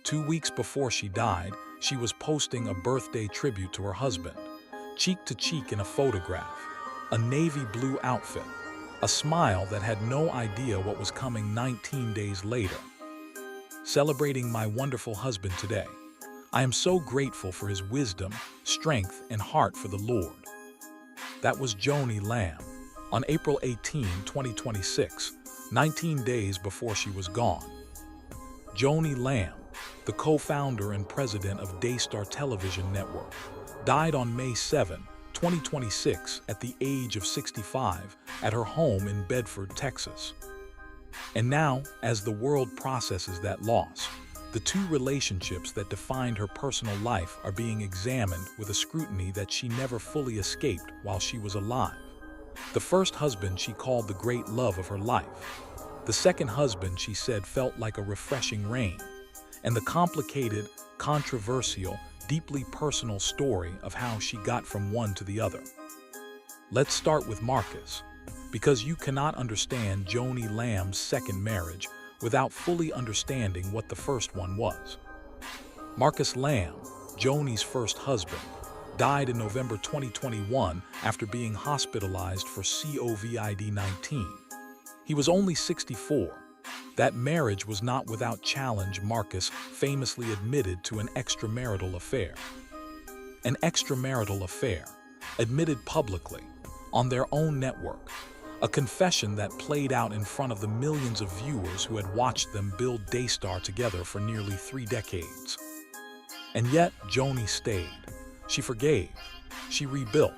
2 weeks before she died, she was posting a birthday tribute to her husband, cheek to cheek in a photograph, a navy blue outfit, a smile that had no idea what was coming 19 days later. Celebrating my wonderful husband today. I am so grateful for his wisdom, strength, and heart for the Lord. That was Joni Lamb on April 18, 2026, 19 days before she was gone. Joni Lamb, the co-founder and president of Daystar Television Network, died on May 7, 2026 at the age of 65 at her home in Bedford, Texas. And now, as the world processes that loss, the two relationships that defined her personal life are being examined with a scrutiny that she never fully escaped while she was alive. The first husband she called the great love of her life. The second husband she said felt like a refreshing rain. And the complicated, controversial, deeply personal story of how she got from one to the other. Let's start with Marcus, because you cannot understand Joni Lamb's second marriage without fully understanding what the first one was. Marcus Lamb, Joni's first husband, died in November 2021 after being hospitalized for COVID-19. He was only 64. That marriage was not without challenge. Marcus famously admitted to an extramarital affair. An extramarital affair, admitted publicly, on their own network. A confession that played out in front of the millions of viewers who had watched them build Daystar together for nearly 3 decades. And yet, Joni stayed. She forgave. She rebuilt.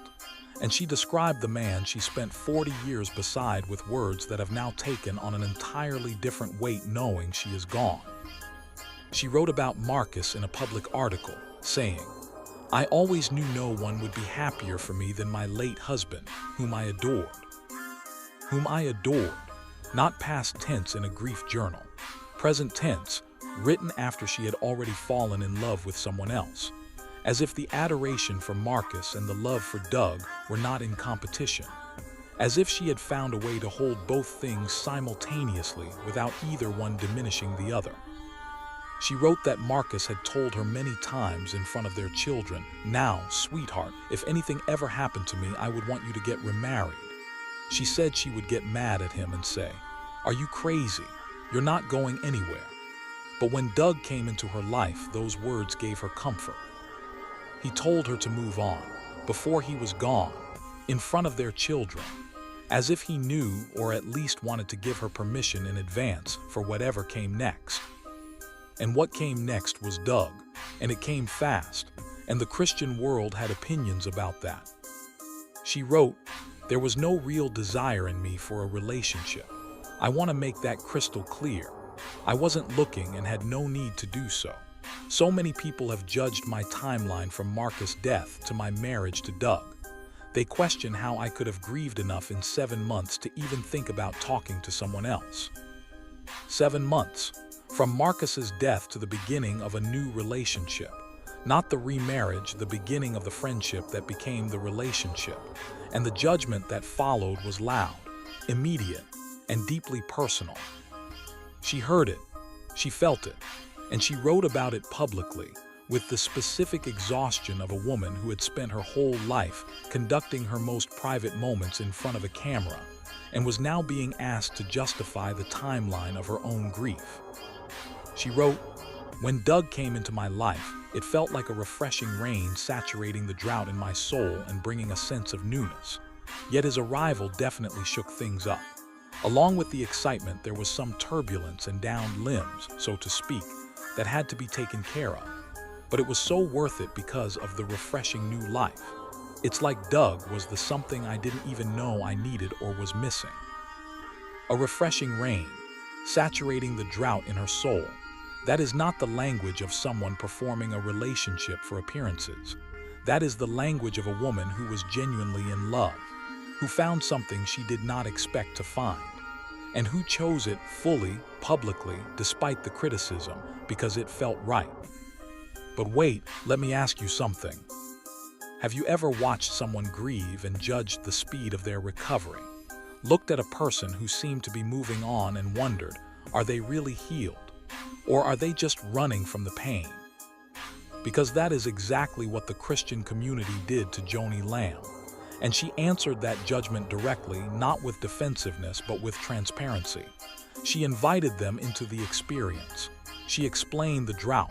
And she described the man she spent 40 years beside with words that have now taken on an entirely different weight knowing she is gone. She wrote about Marcus in a public article, saying, "I always knew no one would be happier for me than my late husband, whom I adored." Whom I adored, not past tense in a grief journal, present tense, written after she had already fallen in love with someone else, as if the adoration for Marcus and the love for Doug were not in competition, as if she had found a way to hold both things simultaneously without either one diminishing the other. She wrote that Marcus had told her many times in front of their children, "Now, sweetheart, if anything ever happened to me, I would want you to get remarried." She said she would get mad at him and say, "Are you crazy? You're not going anywhere." But when Doug came into her life, those words gave her comfort. He told her to move on, before he was gone, in front of their children, as if he knew or at least wanted to give her permission in advance for whatever came next. And what came next was Doug, and it came fast, and the Christian world had opinions about that. She wrote, "There was no real desire in me for a relationship. I want to make that crystal clear. I wasn't looking and had no need to do so. So many people have judged my timeline from Marcus' death to my marriage to Doug. They question how I could have grieved enough in 7 months to even think about talking to someone else. 7 months, from Marcus's death to the beginning of a new relationship. Not the remarriage, the beginning of the friendship that became the relationship. And the judgment that followed was loud, immediate, and deeply personal. She heard it, she felt it, and she wrote about it publicly, with the specific exhaustion of a woman who had spent her whole life conducting her most private moments in front of a camera, and was now being asked to justify the timeline of her own grief. She wrote, "When Doug came into my life, it felt like a refreshing rain saturating the drought in my soul and bringing a sense of newness. Yet his arrival definitely shook things up. Along with the excitement, there was some turbulence and downed limbs, so to speak, that had to be taken care of. But it was so worth it because of the refreshing new life. It's like Doug was the something I didn't even know I needed or was missing." A refreshing rain, saturating the drought in her soul. That is not the language of someone performing a relationship for appearances. That is the language of a woman who was genuinely in love, who found something she did not expect to find, and who chose it fully, publicly, despite the criticism, because it felt right. But wait, let me ask you something. Have you ever watched someone grieve and judged the speed of their recovery? Looked at a person who seemed to be moving on and wondered, are they really healed? Or are they just running from the pain? Because that is exactly what the Christian community did to Joni Lamb. And she answered that judgment directly, not with defensiveness, but with transparency. She invited them into the experience. She explained the drought,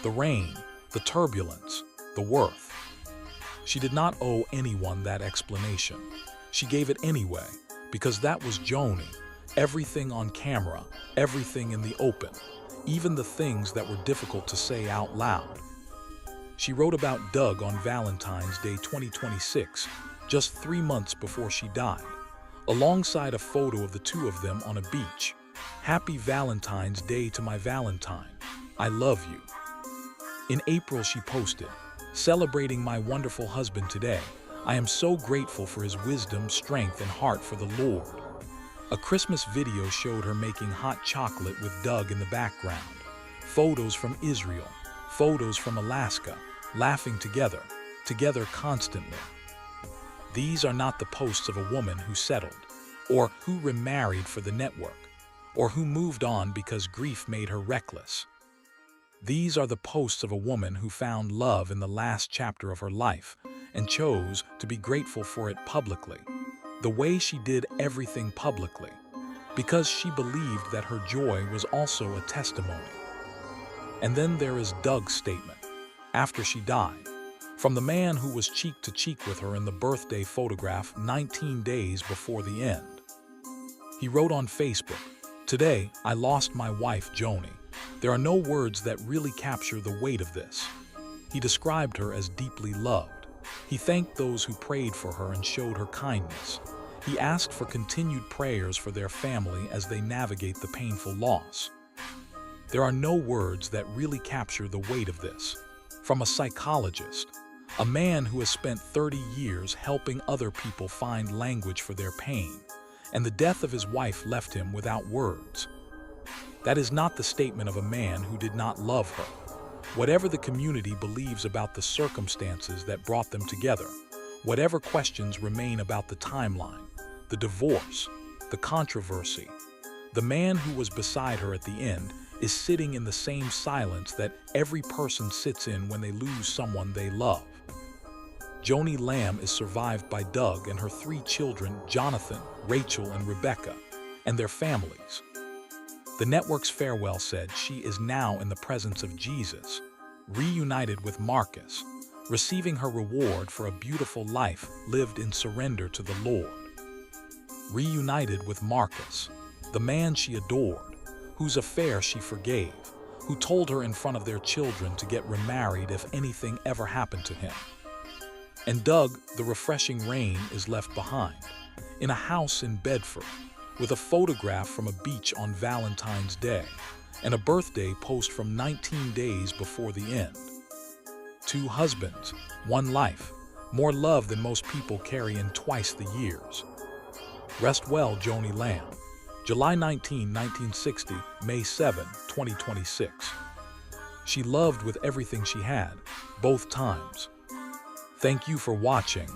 the rain, the turbulence, the worth. She did not owe anyone that explanation. She gave it anyway, because that was Joni. Everything on camera, everything in the open, even the things that were difficult to say out loud. She wrote about Doug on Valentine's Day 2026, just 3 months before she died, alongside a photo of the two of them on a beach. "Happy Valentine's Day to my Valentine. I love you." In April, she posted, "Celebrating my wonderful husband today. I am so grateful for his wisdom, strength, and heart for the Lord." A Christmas video showed her making hot chocolate with Doug in the background. Photos from Israel, photos from Alaska, laughing together constantly. These are not the posts of a woman who settled, or who remarried for the network, or who moved on because grief made her reckless. These are the posts of a woman who found love in the last chapter of her life and chose to be grateful for it publicly, the way she did everything publicly, because she believed that her joy was also a testimony. And then there is Doug's statement, after she died, from the man who was cheek to cheek with her in the birthday photograph 19 days before the end. He wrote on Facebook, "Today, I lost my wife, Joni. There are no words that really capture the weight of this." He described her as deeply loved. He thanked those who prayed for her and showed her kindness. He asked for continued prayers for their family as they navigate the painful loss. There are no words that really capture the weight of this. From a psychologist, a man who has spent 30 years helping other people find language for their pain, and the death of his wife left him without words. That is not the statement of a man who did not love her. Whatever the community believes about the circumstances that brought them together, whatever questions remain about the timeline, the divorce, the controversy, the man who was beside her at the end is sitting in the same silence that every person sits in when they lose someone they love. Joni Lamb is survived by Doug and her 3 children, Jonathan, Rachel, and Rebecca, and their families. The network's farewell said she is now in the presence of Jesus, reunited with Marcus, receiving her reward for a beautiful life lived in surrender to the Lord. Reunited with Marcus, the man she adored, whose affair she forgave, who told her in front of their children to get remarried if anything ever happened to him. And Doug, the refreshing rain, is left behind, in a house in Bedford, with a photograph from a beach on Valentine's Day, and a birthday post from 19 days before the end. 2 husbands, 1 life, more love than most people carry in twice the years. Rest well, Joni Lamb. July 19, 1960, May 7, 2026. She loved with everything she had, both times. Thank you for watching.